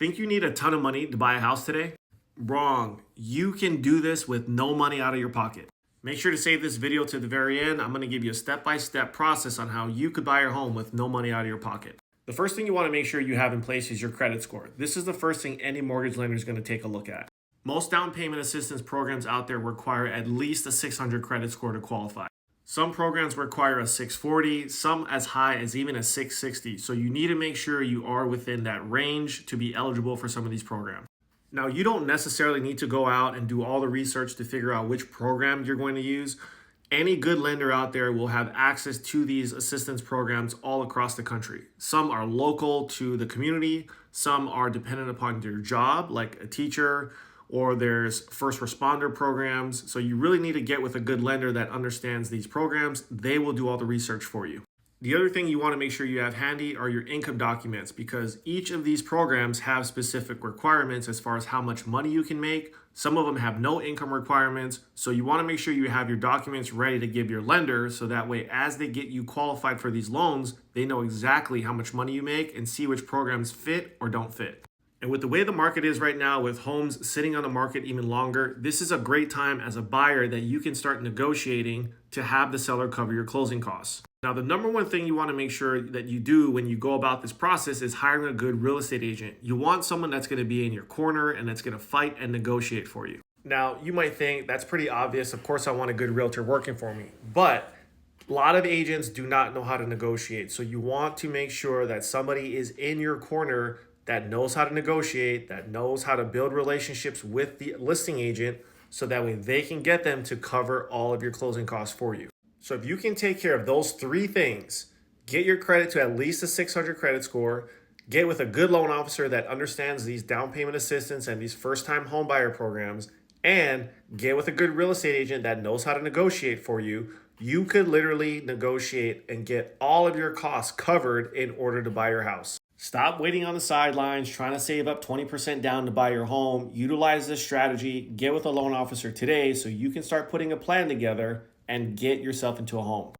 Think you need a ton of money to buy a house today? Wrong. You can do this with no money out of your pocket. Make sure to save this video to the very end. I'm going to give you a step-by-step process on how you could buy your home with no money out of your pocket. The first thing you want to make sure you have in place is your credit score. This is the first thing any mortgage lender is going to take a look at. Most down payment assistance programs out there require at least a 600 credit score to qualify. Some programs require a 640, some as high as even a 660. So you need to make sure you are within that range to be eligible for some of these programs. Now, you don't necessarily need to go out and do all the research to figure out which program you're going to use. Any good lender out there will have access to these assistance programs all across the country. Some are local to the community, some are dependent upon your job, like a teacher, or there's first responder programs. So you really need to get with a good lender that understands these programs. They will do all the research for you. The other thing you want to make sure you have handy are your income documents, because each of these programs have specific requirements as far as how much money you can make. Some of them have no income requirements. So you want to make sure you have your documents ready to give your lender, so that way as they get you qualified for these loans, they know exactly how much money you make and see which programs fit or don't fit. And with the way the market is right now, with homes sitting on the market even longer, this is a great time as a buyer that you can start negotiating to have the seller cover your closing costs. Now, the number one thing you want to make sure that you do when you go about this process is hiring a good real estate agent. You want someone that's going to be in your corner and that's going to fight and negotiate for you. Now, you might think that's pretty obvious. Of course, I want a good realtor working for me, but a lot of agents do not know how to negotiate. So you want to make sure that somebody is in your corner that knows how to negotiate, that knows how to build relationships with the listing agent, so that way they can get them to cover all of your closing costs for you. So if you can take care of those three things, get your credit to at least a 600 credit score, get with a good loan officer that understands these down payment assistance and these first-time home buyer programs, and get with a good real estate agent that knows how to negotiate for you, you could literally negotiate and get all of your costs covered in order to buy your house. Stop waiting on the sidelines, trying to save up 20% down to buy your home. Utilize this strategy. Get with a loan officer today so you can start putting a plan together and get yourself into a home.